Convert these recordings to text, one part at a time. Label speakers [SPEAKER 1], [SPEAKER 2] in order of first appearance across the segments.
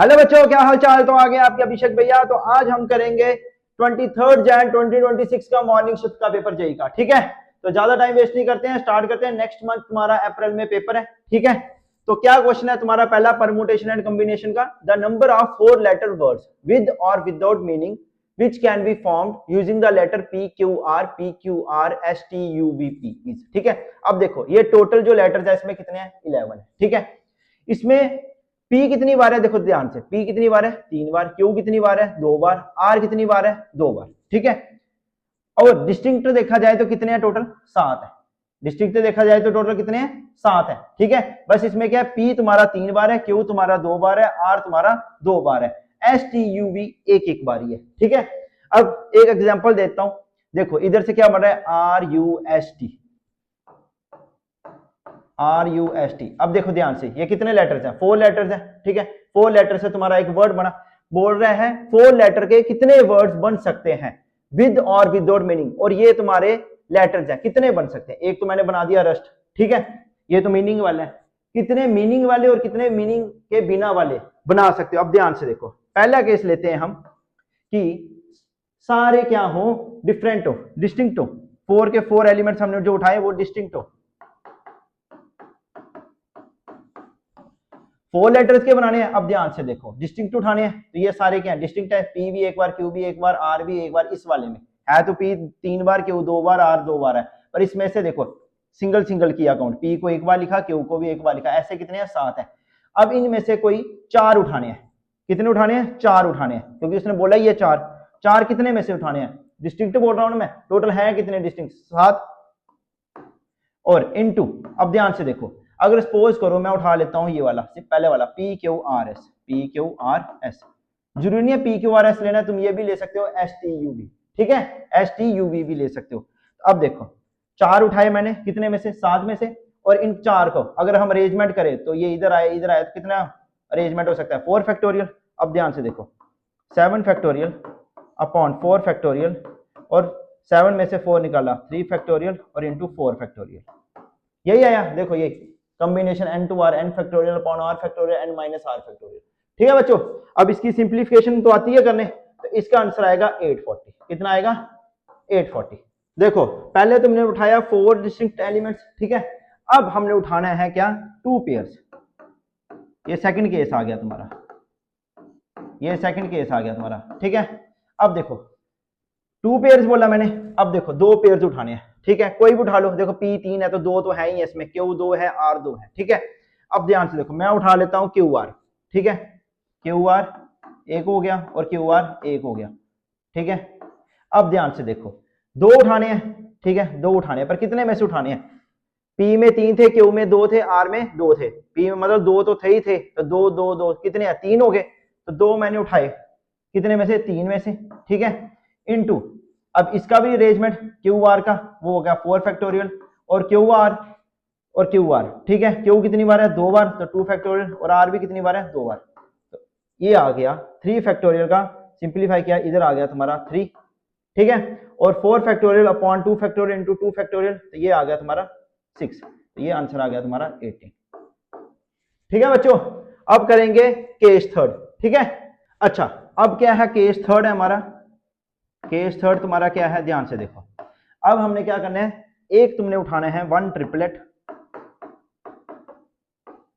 [SPEAKER 1] Hello बच्चों, क्या हाल चाल। तो आगे आपके अभिषेक भैया। तो आज हम करेंगे 23 जैन 2026 का मॉर्निंग शिफ्ट का पेपर जेई का। ठीक है, तो ज्यादा टाइम वेस्ट नहीं करते हैं, स्टार्ट करते हैं। नेक्स्ट मंथ तुम्हारा अप्रैल में पेपर है। ठीक है, तो क्या क्वेश्चन है तुम्हारा? पहला, परमुटेशन एंड कॉम्बिनेशन का। The number of 4 letter words with और without meaning which can be formed using the letter PQR, PQR, STUVP। ठीक है, अब देखो ये टोटल जो लेटर्स है इसमें कितने हैं? 11 है। ठीक है, इसमें P कितनी बार है? देखो ध्यान से, P कितनी बार है? 3 बार। Q कितनी बार है? 2 बार। R कितनी बार है? 2 बार। ठीक है, और डिस्टिंक्ट देखा जाए तो कितने हैं टोटल? 7 है। डिस्टिंक्ट देखा जाए तो टोटल कितने हैं? 7 है। ठीक है, बस इसमें क्या है, P तुम्हारा 3 बार है, Q तुम्हारा 2 बार है, R तुम्हारा 2 बार है, STUV एक एक बारी है। ठीक है, अब एक एग्जांपल देता हूं। देखो इधर से क्या बन रहा है? RUST, RUST। अब देखो ध्यान से, ये कितने लेटर्स हैं? 4 लेटर्स हैं। ठीक है, 4 लेटर से तुम्हारा एक वर्ड बना। बोल रहे हैं 4 लेटर के कितने वर्ड्स बन सकते हैं विद और विदाउट मीनिंग। और ये तुम्हारे लेटर्स हैं, कितने बन सकते हैं? एक तो मैंने बना दिया रस्ट। ठीक है, ये तो मीनिंग वाला है। कितने मीनिंग वाले और कितने मीनिंग के बिना वाले बना सकते हो? अब ध्यान से देखो, पहला केस लेते हैं हम कि सारे क्या हो? डिफरेंट हो, डिस्टिंक्ट हो। 4 के 4 एलिमेंट्स हमने जो उठाए वो डिस्टिंक्ट हो। 4 लेटर्स के बनाने हैं। अब ध्यान से देखो, डिस्टिंक्ट उठाने हैं तो ये सारे क्या है? डिस्टिंक्ट है। P भी एक बार, Q भी एक बार, R भी एक बार। इस वाले में है तो P 3 बार, Q 2 बार, R 2 बार है। पर इसमें से देखो सिंगल सिंगल किया काउंट, P को एक बार लिखा, Q को भी एक बार लिखा। ऐसे कितने हैं? 7 है। अब इनमें से कोई 4 उठाने हैं। कितने उठाने हैं? 4 उठाने हैं, क्योंकि उसने बोला ये 4 कितने में से उठाने हैं? डिस्टिंक्ट बोल रहा हूं मैं। टोटल है कितने डिस्टिंक्ट? 7 और इनटू। अब ध्यान से देखो, अगर सपोज करो मैं उठा लेता हूं ये वाला, पहले वाला PQRS, PQRS। जरूरी नहीं है PQRS लेना, तुम ये भी ले सकते हो STUV। ठीक है, STUV भी ले सकते हो। अब देखो 4 उठाए मैंने, कितने में से? 7 में से। और इन 4 को अगर हम अरेंजमेंट करें तो ये इधर आए, इधर आए, तो कितना अरेंजमेंट हो सकता है? 4 फैक्टोरियल। अब ध्यान से देखो, 7 फैक्टोरियल अपॉन 4 फैक्टोरियल, और 7 में से 4 निकाला, 3 फैक्टोरियल और इंटू 4 फैक्टोरियल। यही आया। देखो ये combination n2r n factorial upon r factorial n minus r factorial. ठीक है बच्चों, अब इसकी सिंप्लीफिकेशन तो आती है करने, तो इसका आंसर आएगा 840। कितना आएगा? 840। देखो पहले तुमने उठाया 4 डिस्टिंक्ट एलिमेंट्स। ठीक है, अब हमने उठाना है क्या? 2 पेयर्स। ये सेकंड केस आ गया तुम्हारा, ये सेकंड केस आ गया तुम्हारा। ठीक है, अब देखो 2 पेयर्स बोला मैंने। अब देखो 2 पेयर्स उठाने हैं। ठीक है, कोई भी उठा लो। देखो P 3 है तो 2 तो है ही है इसमें, Q 2 है, R 2 है। ठीक है, अब ध्यान से देखो, मैं उठा लेता हूं QR। ठीक है, QR एक हो गया और QR एक हो गया। ठीक है, अब ध्यान से देखो 2 उठाने हैं। ठीक है, 2 उठाने हैं, पर कितने में से उठाने हैं? P में 3 थे, Q में 2 थे, R में 2 थे। P में मतलब 2 तो थे ही थे, तो 2 2 2 कितने हैं? 3 हो गए। तो 2 मैंने उठाए, कितने में से? 3 में से। ठीक है, इनटू। अब इसका भी अरेंजमेंट क्यू आर का वो हो गया 4 फैक्टोरियल, और क्यू आर और क्यू आर। ठीक है, क्यू कितनी बार है? 2 बार, तो 2 फैक्टोरियल, और आर भी कितनी बार है? 2 बार। तो ये आ गया 3 फैक्टोरियल का। सिंप्लीफाई किया, इधर आ गया तुम्हारा 3। ठीक है, और 4 factorial upon 2 factorial into 2 factorial, तो ये आ गया तुम्हारा 6। तो ये आंसर आ गया तुम्हारा 18। ठीक है बच्चों, अब करेंगे केस थर्ड। ठीक है, अच्छा अब क्या है? केस थर्ड है हमारा। केस थर्ड तुम्हारा क्या है? ध्यान से देखो, अब हमने क्या करना है? एक तुमने उठाना है 1 ट्रिपलेट,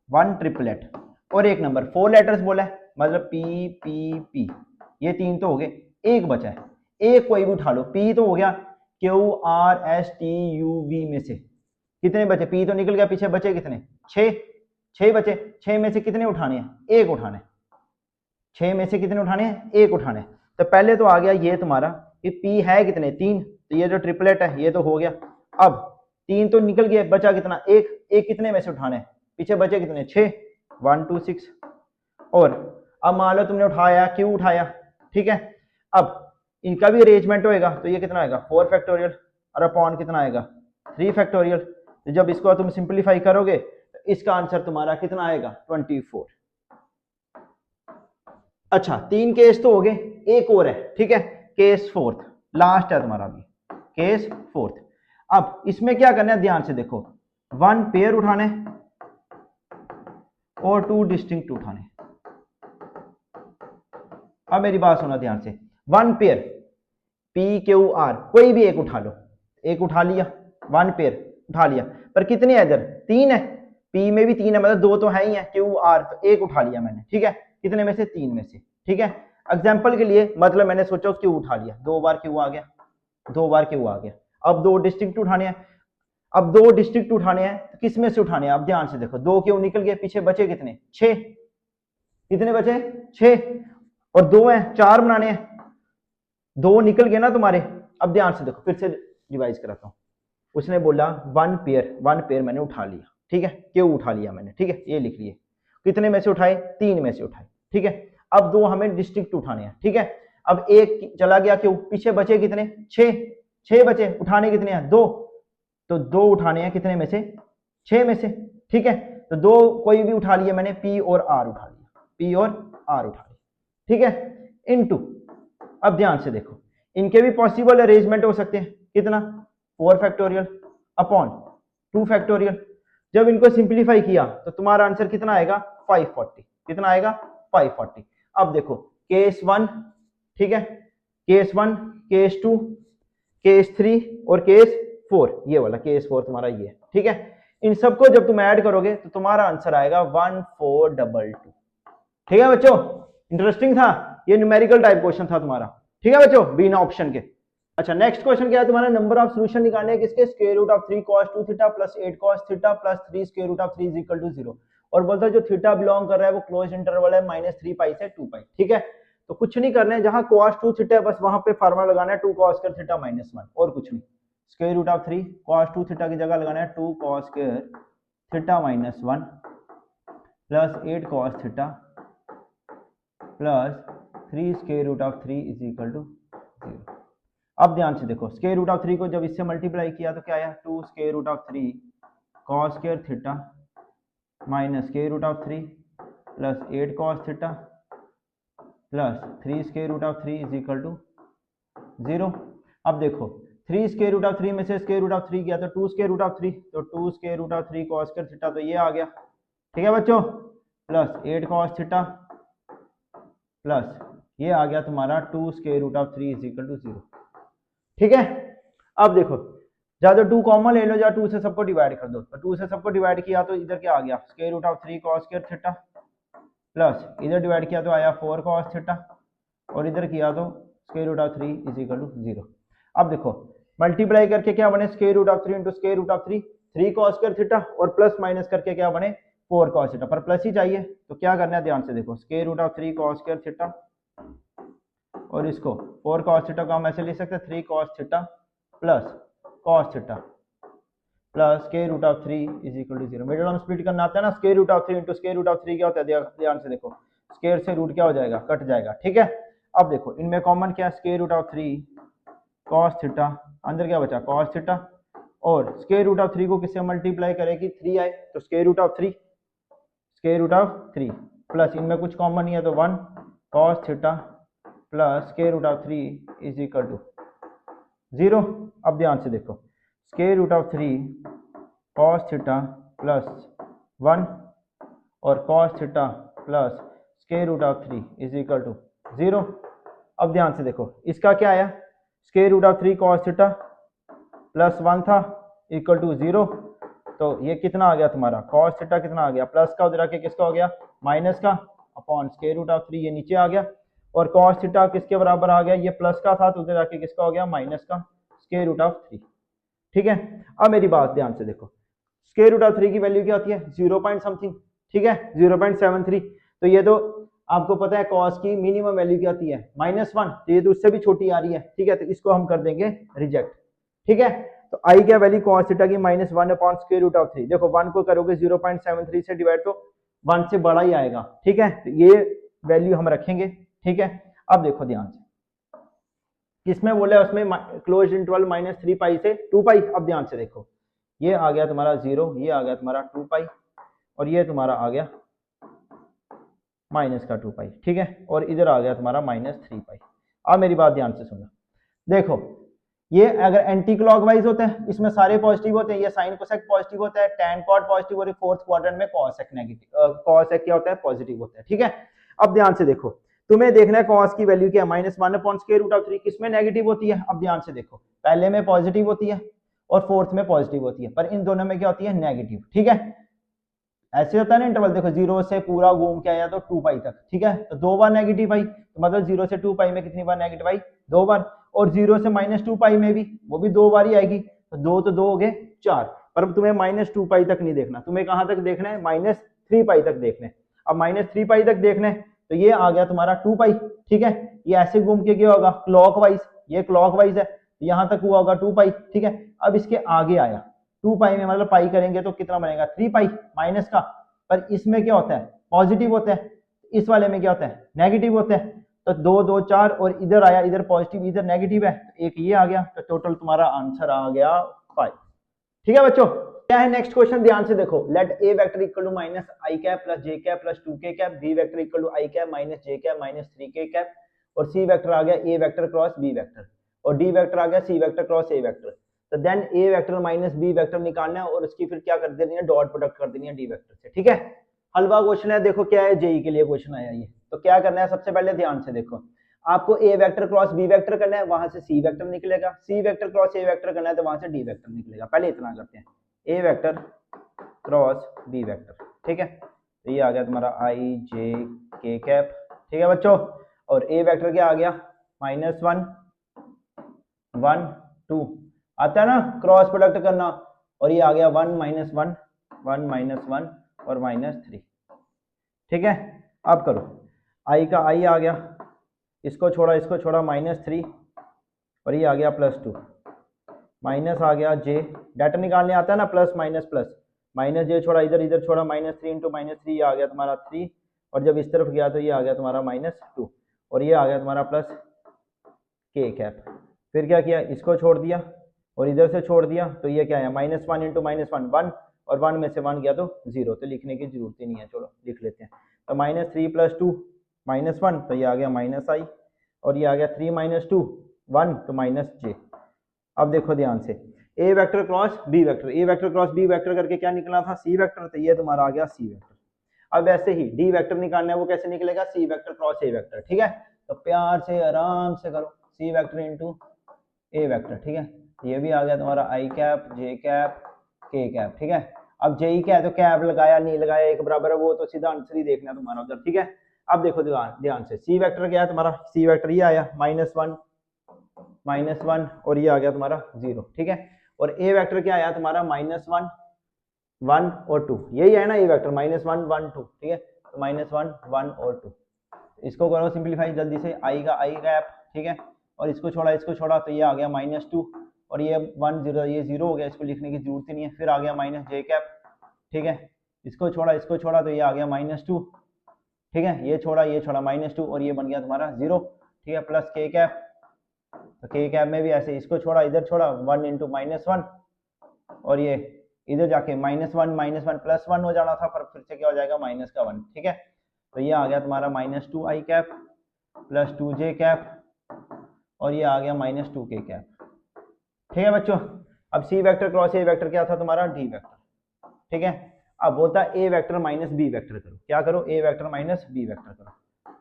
[SPEAKER 1] 1 ट्रिपलेट, और एक नंबर। 4 लेटर्स बोला है, मतलब P, ये 3 तो हो गए। एक बचा है, एक कोई भी उठा लो। P तो हो गया, QRSTUV में से कितने बचे? P तो निकल गया, पीछे बचे कितने? 6 बचे। 6 में से कितने उठाने हैं? एक उठाने। 6 में से कितने उठाने हैं? एक उठाने। तो पहले तो आ गया ये तुम्हारा, ये P है कितने? 3, तो ये जो ट्रिपलेट है ये तो हो गया। अब 3 तो निकल गए, बचा कितना? एक कितने में से उठाने? पीछे बचे कितने? 6, 1 2 6। और अब मान लो तुमने उठाया, क्यू उठाया। ठीक है, अब इनका भी अरेंजमेंट होएगा, तो ये कितना आएगा? 4 फैक्टोरियल, और अपॉन कितना आएगा? 3 फैक्टोरियल। तो जब इसको तुम सिंप्लीफाई करोगे तो इसका आंसर तुम्हारा कितना आएगा? 24। अच्छा 3 केस तो हो गए, एक और है। ठीक है, केस फोर्थ, लास्ट है तुम्हारा भी, केस फोर्थ। अब इसमें क्या करना है? ध्यान से देखो, 1 पेयर उठाने और 2 डिस्टिंक्ट उठाने। अब मेरी बात सुना ध्यान से, one pair P Q R कोई भी एक उठा लो, एक उठा लिया, वन पेयर उठा लिया, पर कितने है इधर, तीन है, पी में भी तीन है, मतलब दो तो है ही है, क्यू आर तो एक उठा लिया मैंने, ठीक है, कितने में से, तीन में से, ठीक है। एग्जाम्पल के लिए मतलब मैंने सोचा क्यू उठा लिया, दो बार क्यू आ गया, दो बार क्यू आ गया। अब दो डिस्ट्रिक्ट उठाने हैं, अब दो डिस्ट्रिक्ट उठाने हैं तो किस में से उठाने हैं, अब ध्यान से देखो, दो क्यू निकल गए, पीछे बचे कितने, छह, कितने बचे, छह, और दो हैं, चार बनाने हैं, दो निकल गए ना तुम्हारे। अब ध्यान से देखो, फिर से रिवाइज कराता हूं, उसने बोला वन पेयर मैंने उठा लिया, ठीक है, क्यों उठा लिया मैंने, ठीक है, ये लिख लिए, कितने में से उठाए, तीन में से उठाए, ठीक है। अब दो हमें डिस्ट्रिक्ट उठाने हैं, ठीक है, अब एक चला गया क्यों, पीछे बचे कितने, छह, छह बचे, उठाने कितने हैं, दो, तो दो उठाने हैं कितने में से, छह में से, ठीक है। तो दो कोई भी उठा लिया मैंने, पी और आर उठा लिया, पी और आर उठा लिया, ठीक है, इनटू, अब ध्यान से देखो, इनके भी पॉसिबल अरेंजमेंट हो सकते हैं, कितना, 4 फैक्टोरियल अपॉन 2 फैक्टोरियल। जब इनको सिंप्लीफाई किया तो तुम्हारा आंसर कितना आएगा, 540, कितना आएगा, 540। अब देखो केस वन, ठीक है, case one, case two, case three और केस फोर, ये वाला केस फोर तुम्हारा ये है, ठीक है। इन सबको जब तुम ऐड करोगे तो तुम्हारा आंसर आएगा 1422, ठीक है बच्चों, इंटरेस्टिंग था, ये न्यूमेरिकल टाइप क्वेश्चन था तुम्हारा, ठीक है बच्चों, बिना ऑप्शन के। अच्छा नेक्स्ट क्वेश्चन क्या है तुम्हारा, नंबर ऑफ सॉल्यूशन निकालने हैं किसके, square root of 3 cos 2 theta plus 8 cos theta plus 3 square root of 3 is equal to 0, और बोलता है जो थीटा बिलोंग कर रहा है वो क्लोज इंटरवल है -3 पाई से 2 पाई, ठीक है। तो कुछ नहीं करना है, जहां cos 2 थीटा है बस वहां पे फार्मूला लगाना है 2 cos स्क्वायर थीटा -1, और कुछ नहीं, square root of 3 cos 2 theta की जगह लगाना है 2 cos square theta -1 plus 8 cos theta plus 3 square root of 3 is equal to 0। अब ध्यान से देखो, स्क्वायर रूट ऑफ 3 को जब इससे मल्टीप्लाई किया तो क्या आया, 2 square root of 3 cos square theta minus square root of 3 plus 8 cos theta plus 3 square root of 3 is equal to 0। अब देखो 3 स्क्वायर रूट ऑफ 3 में से स्क्वायर रूट ऑफ 3 गया तो 2 स्क्वायर रूट ऑफ 3, तो 2 square root of 3 cos square theta, तो ये आ गया, ठीक है बच्चों, प्लस 8 cos थीटा प्लस ये आ गया तुम्हारा 2 square root of 3 is equal to 0, ठीक है। अब देखो ज्यादा 2 कॉमन ले लो, या 2 से सबको डिवाइड कर दो, तो 2 से सबको डिवाइड किया तो इधर क्या आ गया, square root of 3 cos square theta plus इधर डिवाइड किया तो आया 4 cos थीटा, और इधर किया तो square root of 3 is equal to 0। अब देखो मल्टीप्लाई करके क्या बने, square root of 3 into square root of 3, 3 cos square theta, और प्लस माइनस करके क्या बने 4 cos थीटा, पर प्लस ही चाहिए तो क्या करना है, ध्यान से देखो, square root of 3 cos square theta और इसको 4 cos थीटा को हम ऐसे ले सकते हैं 3 cos theta plus cos theta plus square root of 3 is equal to 0। Middle term split करना आता है ना, square root of 3 into square root of 3 क्या होता है, ध्यान से देखो, स्क्वायर से रूट क्या हो जाएगा, कट जाएगा, ठीक है। अब देखो इनमें कॉमन क्या है, square root of 3 cos theta, अंदर क्या बचा cos थीटा, और स्क्वायर रूट ऑफ 3 को किससे मल्टीप्लाई करेगी, 3 आए तो square root of 3, square root of 3 plus इनमें कुछ कॉमन नहीं है तो 1 cos theta plus square root of 3 is equal to 0। अब ध्यान से देखो, square root of 3 cos theta plus 1 और cos theta plus square root of 3 is equal to 0। अब ध्यान से देखो इसका क्या आया, square root of 3 cos theta plus 1 था इक्वल टू 0, तो ये कितना आ गया तुम्हारा cos थीटा, कितना आ गया प्लस का, उधर आके किसका हो गया माइनस का, अपॉन स्क्वायर रूट ऑफ 3 ये नीचे आ गया, और cos थीटा किसके बराबर आ गया, ये प्लस का था तो उधर आके किसका हो गया माइनस का, स्क्वायर रूट ऑफ 3, ठीक है। अब मेरी बात ध्यान से देखो, स्क्वायर रूट ऑफ 3 की वैल्यू क्या होती है 0 पॉइंट समथिंग, ठीक है 0.73, तो ये तो आपको पता है cos की मिनिमम वैल्यू क्या होती है -1, तो ये तो उससे भी छोटी आ रही है, ठीक है, तो इसको हम कर देंगे रिजेक्ट, ठीक है। तो आई क्या वैल्यू cos थीटा की -1 अपॉन स्क्वायर रूट ऑफ 3, देखो 1 को करोगे 0.73 से डिवाइड तो 1 से बड़ा ही आएगा, ठीक है, तो ये वैल्यू हम रखेंगे, ठीक है। अब देखो ध्यान से किसमें बोले, उसमें क्लोज इंटरवल -3 पाई से 2 पाई। अब ध्यान से देखो ये आ गया तुम्हारा 0, ये आ गया तुम्हारा 2 पाई, और ये तुम्हारा आ गया माइनस का 2 पाई, ठीक है, और इधर आ गया तुम्हारा -3 पाई। अब मेरी बात ध्यान से सुनो, देखो ये अगर एंटी क्लॉकवाइज होता है इसमें सारे पॉजिटिव होते हैं, ये साइन कोसेक पॉजिटिव होता है, tan कॉट पॉजिटिव, और फोर्थ क्वाड्रेंट में cosec नेगेटिव, cosec क्या होता है पॉजिटिव होता है, ठीक है। अब ध्यान से देखो तुम्हें देखना है कॉस की वैल्यू क्या है, -1/√3 किसमें नेगेटिव होती है। अब ध्यान से देखो, पहले में पॉजिटिव होती है और फोर्थ में पॉजिटिव होती है, पर इन दोनों में क्या होती है, नेगेटिव। ठीक है, ऐसे होता है ना इंटरवल, देखो 0 से पूरा घूम के आया तो 2π तक। ठीक है, तो 2 बार नेगेटिव आई, तो मतलब 0 से 2π में कितनी बार नेगेटिव आई, 2 बार। और 0 से -2π में भी वो भी 2 बार ही आएगी, तो 2 तो 2 हो गए 4। पर तुम्हें -2π तक नहीं देखना, तुम्हें कहां तक देखना है, -3π तक देखना है। अब -3π तक देखना है, तो ये आ गया तुम्हारा 2π। ठीक है, ये ऐसे घूम के क्या होगा, क्लॉकवाइज, ये क्लॉकवाइज है, यहां तक हुआ होगा 2π। ठीक है, अब इसके आगे आया 2π में, मतलब पाई करेंगे तो कितना बनेगा, 3π माइनस का। पर इसमें क्या होता है, पॉजिटिव होता है, इस वाले में क्या होता है, नेगेटिव होता है। तो 2 2 4, और इधर आया, इधर पॉजिटिव इधर नेगेटिव है, तो एक ये आ गया, तो टोटल तुम्हारा आंसर आ गया 5। ठीक है बच्चों, क्या है नेक्स्ट क्वेश्चन, ध्यान से देखो। Let A vector equal to -i cap plus j cap plus 2k cap, B vector equal to i cap minus j cap minus 3k cap, और सी वेक्टर आ गया a vector cross b vector, और D vector आ गया c vector cross a vector. तो then a vector minus b vector निकालना है, और उसकी फिर क्या कर देनी है, डॉट प्रोडक्ट कर देनी है d वेक्टर से। ठीक है, हलवा क्वेश्चन है, देखो क्या है, जेई के लिए क्वेश्चन आया ये। तो क्या करना है, सबसे पहले ध्यान से देखो, आपको ए वेक्टर क्रॉस बी वेक्टर करना है, वहां से सी वेक्टर निकलेगा, सी वेक्टर क्रॉस ए वेक्टर करना है, तो वहां से डी वेक्टर निकलेगा। पहले इतना करते हैं, ए वेक्टर क्रॉस बी वेक्टर। ठीक है, तो ये आ गया तुम्हारा आई जे के कैप। ठीक है बच्चों, और ए वेक्टर क्या आ गया, -1 1 2 आता है ना, क्रॉस प्रोडक्ट करना, और ये आ गया 1 -1 1 -1 और -3। ठीक है, अब करो, आई का आई आ गया, इसको छोड़ा -3, और ये आ गया +2, माइनस आ गया जे, डाटा निकालने आता है ना, प्लस माइनस प्लस, माइनस जे छोड़ा इधर, इधर छोड़ा -3 इंटू -3, ये आ गया तुम्हारा 3, और जब इस तरफ गया तो ये आ गया तुम्हारा -2, और ये आ गया तुम्हारा प्लस के कैप। फिर क्या किया, इसको छोड़ दिया और इधर से छोड़ दिया, तो ये क्या है, -1 इंटू -1 1, और 1 में से 1 गया तो 0, तो लिखने की जरूरत ही नहीं है, चलो लिख लेते हैं। तो -3 + 2 -1, तो ये आ गया -i, और ये आ गया 3 - 2 1, तो -j। अब देखो ध्यान से, ए वेक्टर क्रॉस बी वेक्टर, ए वेक्टर क्रॉस बी वेक्टर करके क्या निकला था, सी वेक्टर, तो ये तुम्हारा आ गया सी वेक्टर। अब ऐसे ही डी वेक्टर निकालना है, वो कैसे निकलेगा, सी वेक्टर क्रॉस ए वेक्टर। ठीक है, तो प्यार से आराम से करो, सी वेक्टर इंटू ए वेक्टर। ठीक है, ये भी आ गया तुम्हारा आई कैप जे कैप के कैप। ठीक है, अब जे क्या है, तो कैप लगाया नहीं लगाया एक बराबर है, वो तो सीधा आंसर ही देखना तुम्हारा उधर। ठीक है, अब देखो ध्यान से, सी वेक्टर क्या है तुम्हारा, सी वेक्टर ये आया -1 और ये आ गया तुम्हारा 0। ठीक है, और ए वेक्टर क्या आया तुम्हारा, -1 1 और 2, यही है ना ए वेक्टर, -1 1 2। ठीक है, तो -1 1 और 2, इसको करो सिंप्लीफाई जल्दी से, आई का आई कैप। ठीक है, और इसको छोड़ा तो ये आ गया -2, और ये 1 0, ये 0 हो गया, इसको लिखने की जरूरत ही नहीं है। फिर आ गया -j कैप। ठीक है, इसको छोड़ा तो ये आ गया -2। ठीक है, ये छोड़ा -2, और ये बन गया तुम्हारा 0। ठीक है, प्लस के कैप, तो के कैप में भी ऐसे, इसको छोड़ा इधर छोड़ा, 1 इंटू -1, और ये इधर जाके -1 +1 हो जाना था, पर फिर से क्या हो जाएगा, -1। ठीक है, तो ये आ गया तुम्हारा -2 आई कैप प्लस 2j कैप, और ये आ गया -2k कैप। ठीक है बच्चों, अब सी वेक्टर क्रॉस ए वेक्टर क्या था तुम्हारा, डी वेक्टर। ठीक है, अब बोलता है ए वेक्टर माइनस बी वेक्टर करो, क्या करो, ए वेक्टर माइनस बी वेक्टर करो।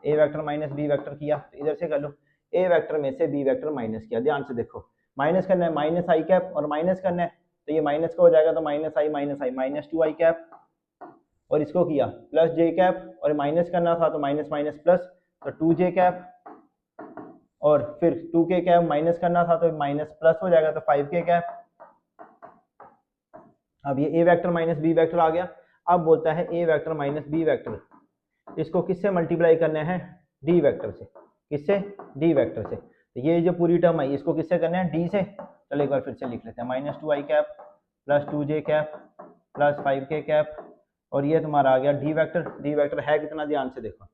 [SPEAKER 1] ए वेक्टर माइनस बी वेक्टर किया, तो इधर से कर लो, ए वेक्टर में से बी वेक्टर माइनस किया। ध्यान से देखो, माइनस करना है -i कैप, और माइनस करना है तो ये माइनस का हो जाएगा, तो -i -2i कैप, और इसको किया प्लस j कैप, और माइनस करना था तो माइनस प्लस, तो 2j कैप, और फिर 2k कैप माइनस करना था तो माइनस प्लस हो जाएगा, तो 5k कैप। अब ये ए वेक्टर माइनस बी वेक्टर आ गया। अब बोलता है ए वेक्टर माइनस बी वेक्टर, इसको किससे मल्टीप्लाई करना है, डी वेक्टर से। किससे, डी वेक्टर से। तो ये जो पूरी टर्म है इसको किससे करना है, डी से। चलो एक बार फिर से लिख लेते हैं, -2i cap plus 2j cap plus 5k cap, और ये तुम्हारा आ गया डी वेक्टर। डी वेक्टर है कितना, ध्यान से देखो,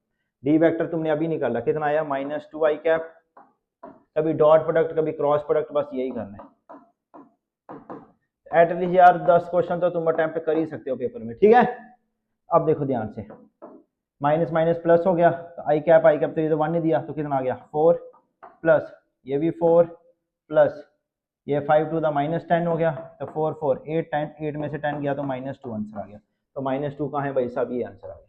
[SPEAKER 1] डी वेक्टर तुमने अभी निकाला, कितना आया, -2i कैप, कभी डॉट प्रोडक्ट कभी क्रॉस प्रोडक्ट, बस यही करना है। एटलीस्ट यार 10 क्वेश्चन तो तुम अटेम्प्ट कर ही सकते हो पेपर में। ठीक है, अब देखो ध्यान से, माइनस माइनस प्लस हो गया, तो आई कैप तो ये तो 1 नहीं दिया, तो कितना आ गया 4 प्लस ये भी 4 प्लस ये 5 टू द -10 हो गया, तो 4 4 8 10, 8 में से 10 गया तो -2 आंसर आ गया। तो -2 कहाँ है भाई साहब, ये आंसर आ गया।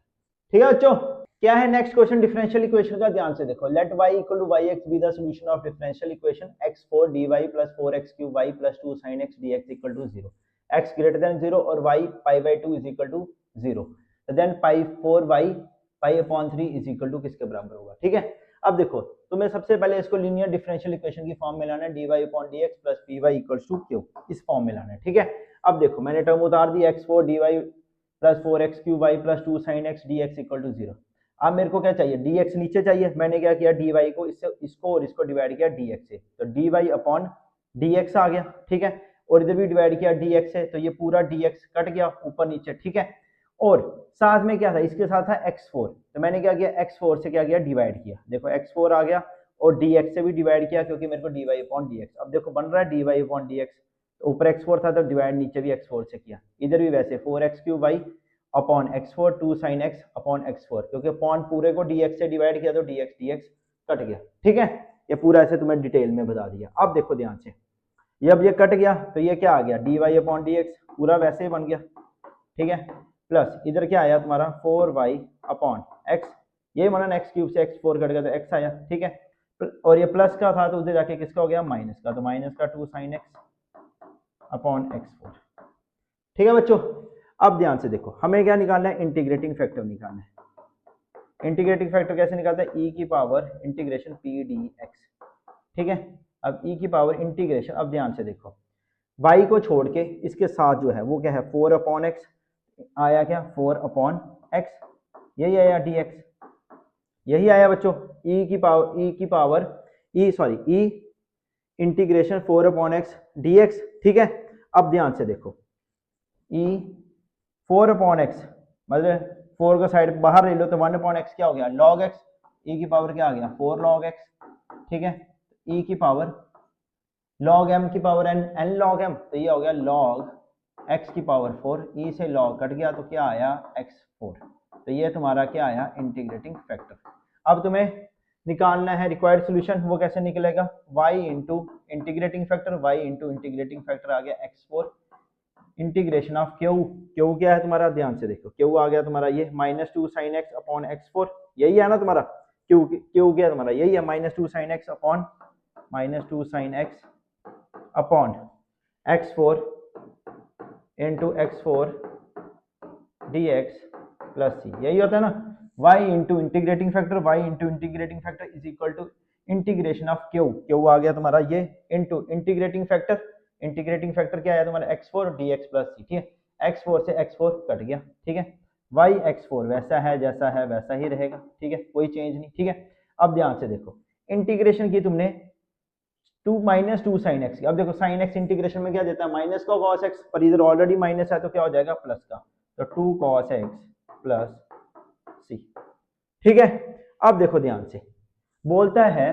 [SPEAKER 1] ठीक है बच्चों, क्या है नेक्स्ट क्वेश्चन डिफरेंशियल इक्वेशन का, ध्यान से देखो। Let y equal to yx be the solution of differential equation x4 dy plus 4x cube y plus 2 sin x dx equal to 0, x greater than 0 और y pi by 2 is equal to 0, then pi 4y pi upon 3 is equal to किसके बराबर होगा, ठीक है। अब देखो तुम्हें सबसे पहले इसको लीनियर डिफरेंशियल इक्वेशन की फॉर्म में लाना है, dy अपॉन dx plus py equals to q, इस फॉर्म में लाना है, ठीक है। अब देखो मैंने टर्म उतार दी x4 dy plus 4x cube y plus 2 sin x dx equal to 0। अब मेरे को क्या चाहिए, dx नीचे चाहिए, मैंने क्या किया dy को इसको और इसको डिवाइड किया dx से, तो dy अपॉन dx आ गया, ठीक है। और इधर भी डिवाइड किया dx से, तो ये पूरा dx कट गया ऊपर नीचे, ठीक है। और साथ में क्या था, इसके साथ था x4, तो मैंने क्या किया x4 से क्या किया डिवाइड किया, देखो x4 आ गया और dx से भी डिवाइड किया क्योंकि मेरे को dy अपॉन dx। अब देखो बन रहा है dy अपॉन dx, तो ऊपर x4 था तो डिवाइड नीचे भी x4 से किया, इधर भी वैसे 4x cube y upon x4 2 sin x upon x4, क्योंकि अपॉन पूरे को dx से डिवाइड किया तो dx कट गया, ठीक है। ये पूरा ऐसे तुम्हें डिटेल में बता दिया। अब देखो ध्यान से, ये अब ये कट गया तो ये क्या आ गया dy अपॉन dx, पूरा वैसे ही बन गया, ठीक है। प्लस इधर क्या आया तुम्हारा 4y अपॉन x, ये माना x क्यूब से x4 कट गया तो x आया, ठीक है। और ये प्लस का था तो उधर जाके किसका हो गया माइनस का, तो माइनस का 2 sin x अपॉन x4, ठीक है बच्चों। अब ध्यान से देखो हमें क्या निकालना है, इंटीग्रेटिंग फैक्टर निकालना है। इंटीग्रेटिंग फैक्टर कैसे निकालते हैं, e की पावर इंटीग्रेशन p dx, ठीक है। अब e की पावर इंटीग्रेशन, अब ध्यान से देखो y को छोड़ के इसके साथ जो है वो क्या है 4 अपॉन x आया, क्या 4 अपॉन x, यही आया dx, यही आया बच्चों। e integration 4 upon x dx, ठीक है। अब ध्यान से देखो e 4 अपॉन x मतलब 4 को साइड बाहर ले लो तो 1 अपॉन x क्या हो गया log x, e की पावर क्या आ गया 4 log x, ठीक है। e की पावर log m की पावर n log m, तो ये हो गया log x की पावर 4, e से log कट गया तो क्या आया x4, तो ये तुम्हारा क्या आया इंटीग्रेटिंग फैक्टर। अब तुम्हें निकालना है रिक्वायर्ड सॉल्यूशन, वो कैसे निकलेगा, y into integrating factor, y into integrating factor आ गया x4 integration of Q, Q क्या है तुम्हारा, ध्यान से देखो क्यू आ गया तुम्हारा ये -2 sin x अपॉन x4, यही है ना तुम्हारा क्यू क्या है तुम्हारा, यही है -2 sin x upon -2 sin x upon x4 into x4 dx plus c, यही होता है ना। y into integrating factor, y into integrating factor is equal to integration of Q, Q आ गया तुम्हारा ये into integrating factor, integrating factor क्या आया तुम्हारा x4 dx प्लस c, ठीक है। x4 से x4 कट गया, ठीक है। y x4 वैसा है जैसा है वैसा ही रहेगा, ठीक है, कोई चेंज नहीं, ठीक है। अब ध्यान से देखो इंटीग्रेशन की तुमने 2 sin x की, अब देखो sin x इंटीग्रेशन में क्या देता है माइनस का cos x, पर इधर ऑलरेडी माइनस है तो क्या हो जाएगा प्लस का, तो 2 cos x प्लस c, ठीक है। अब देखो ध्यान से बोलता है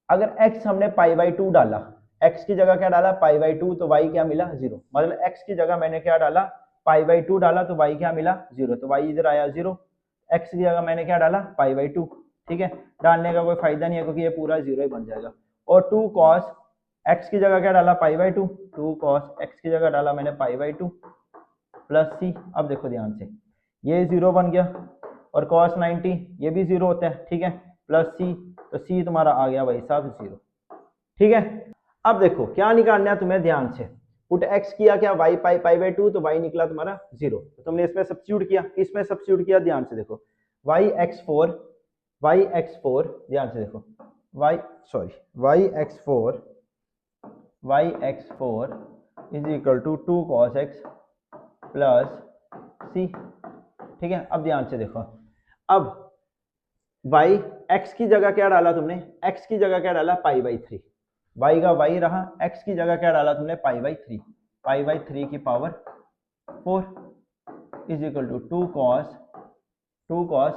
[SPEAKER 1] अगर x हमने पाई बाई 2 डाला, x की जगह क्या डाला पाई बाई 2, तो y क्या मिला 0, मतलब x की जगह मैंने क्या डाला पाई बाई 2 डाला तो y क्या मिला 0, तो y इधर आया 0, x की जगह मैंने क्या डाला पाई बाई 2, ठीक है। डालने का कोई फायदा नहीं है क्योंकि ये पूरा 0 ही बन जाएगा। और 2 cos x की जगह क्या डाला पाई बाई 2, 2 cos x की जगह डाला मैंने पाई बाई 2 प्लस c। अब देखो ध्यान से ये 0 बन गया और cos 90 ये भी 0 होता है, ठीक है, प्लस c, तो c तुम्हारा आ गया भाई साहब 0, ठीक है। अब देखो क्या निकालना है तुम्हें, ध्यान से पुट x किया क्या y पाई बाई 2, तो y निकला तुम्हारा 0, तो तुमने इसमें सब्स्टिट्यूट किया, इसमें सब्स्टिट्यूट किया, ध्यान से देखो y x4 ध्यान से देखो y x4 is equal to 2 cos x plus c, ठीक है। अब ध्यान से देखो अब y x की जगह क्या डाला तुमने, x की जगह क्या डाला पाई बाई 3, y का y रहा, x की जगह क्या डाला तुमने पाई बाई 3 की power 4 is equal to 2 cos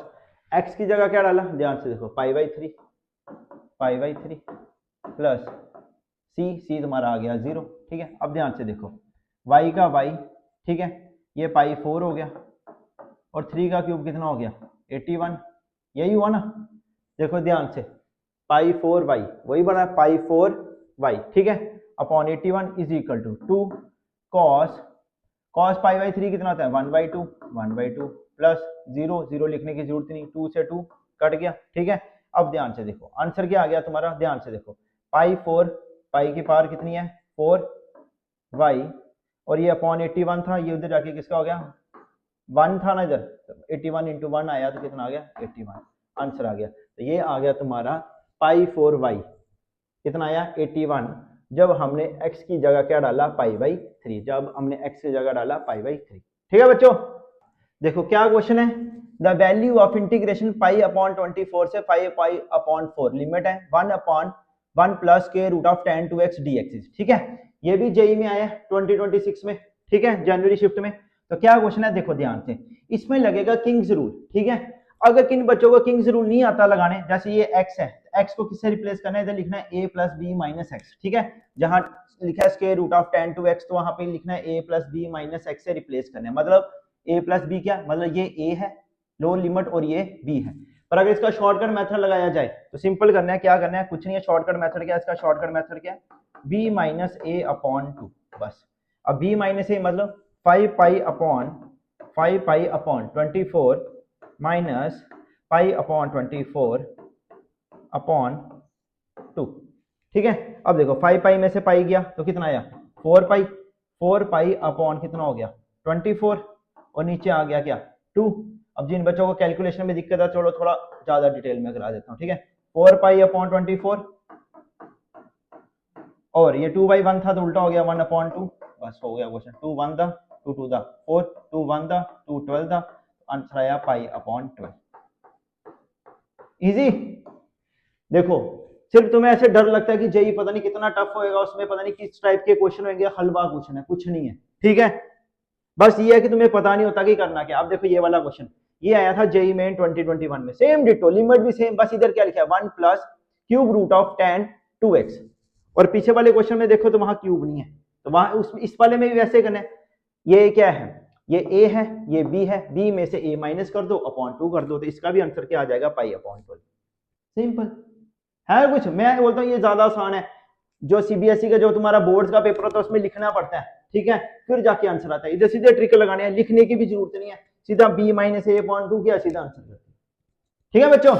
[SPEAKER 1] x की जगह क्या डाला, ध्यान से देखो पाई बाई 3 प्लस c तुम्हारा आ गया 0, ठीक है। अब ध्यान से देखो y का y, ठीक है, ये पाई 4 हो गया और 3 का क्यूब कितना हो गया 81, यही हुआ ना। देखो ध्यान से पाई 4y वही बना पाई 4y, ठीक है, upon 81 is equal to 2 cos pi by 3 कितना होता है 1/2 प्लस 0, 0 लिखने की जरूरत नहीं, 2 से 2 कट गया, ठीक है। अब ध्यान से देखो आंसर क्या आ गया तुम्हारा, ध्यान से देखो पाई 4, पाई की पावर कितनी है 4 वाई, और ये अपॉन 81 था, ये उधर जाके किसका हो गया 1 था ना इधर, 81 इंटू 1 आया तो कितना आ गया 81, आंसर आ गया। तो ये आ गया तुम्हारा पाई 4 वाई, कितना आया 81, जब हमने x की जगह क्या डाला पाई बाई 3, जब हमने x की जगह डाला पाई बाई 3, ठीक है बच्चों। देखो क्या क्वेश्चन है, the value of integration pi upon 24 से पाई अपॉन 4, लिमिट है 1 अपॉन 1 प्लस के root of 10 to x dx, ठीक है। ये भी जेई में आया 2026 में, ठीक है, जनवरी शिफ्ट में। तो क्या क्वेश्चन है देखो ध्यान से, इसमें लगेगा किंग्स रूल, ठीक है। अगर किन बच्चों को किंग्स रूल नहीं आता लगाने, जैसे ये x है, x को किससे रिप्लेस करना है, इधर लिखना है a plus B minus x, ठीक है। जहां लिखा है square root of 10 to x, तो वहां पे लिखना है a plus B minus x से रिप्लेस करना है, मतलब a प्लस बी क्या, मतलब ये a है लोअर लिमिट और ये b है। पर अगर इसका शॉर्टकट मेथड लगाया जाए तो सिंपल करना है, क्या करना है, कुछ नहीं है, शॉर्टकट मेथड क्या है इसका, शॉर्टकट मेथड क्या है b माइनस a अपॉन 2, बस। अब b माइनस a मतलब 5 पाई upon 24 minus pi upon 24 upon 2, ठीक है। अब देखो 5 पाई में से पाई गया तो कितना आया 4 पाई अपॉन कितना हो गया 24, और नीचे आ गया क्या 2। अब जिन बच्चों को कैलकुलेशन में दिक्कत है चलो थोड़ा ज्यादा डिटेल में करा देता हूँ, ठीक है। 4 पाई अपॉन 24, और ये 2 बाई 1 था तो उल्टा हो गया 1 अपॉन 2, बस हो गया क्वेश्चन। 2 1 दा 2 2 दा 4, 2 1 दा 2 12 दा, आंसर आया पाई अपॉन 12। इजी। देखो सिर्फ तुम्हें ऐसे डर लगता है कि जेई पता नहीं कितना टफ होएगा, उसमें पता नहीं किस टाइप के क्वेश्चन होंगे, हलवा क्वेश्चन है, कुछ नहीं है, ठीक है। बस ये है कि तुम्हें पता नहीं होता कि करना क्या। अब देखो ये वाला क्वेश्चन ये आया था जेई मेन 2021 में, सेम डिटो, लिमिट भी सेम, बस इधर क्या लिखा है 1 plus cube root of 10 2x, और पीछे वाले क्वेश्चन में देखो तो वहां क्यूब नहीं है, तो वहां उस इस वाले में भी वैसे करना है। ये क्या है, ये a है, ये b है, b में से a माइनस कर दो अपॉन 2 कर दो, तो इसका भी आंसर क्या आ जाएगा पाई अपॉन 12। सिंपल है कुछ, मैं बोलता हूँ ये ज्यादा आसान है। जो सीबीएसई का जो तुम्हारा बोर्ड का पेपर होता है उसमें लिखना पड़ता है, ठीक है, फिर जाके आंसर आता है। इधर सीधे ट्रिक लगाने हैं, लिखने की भी जरूरत नहीं है, सीधा b माइनस a अपॉन 2 किया सीधा आंसर करते हैं, ठीक है बच्चों।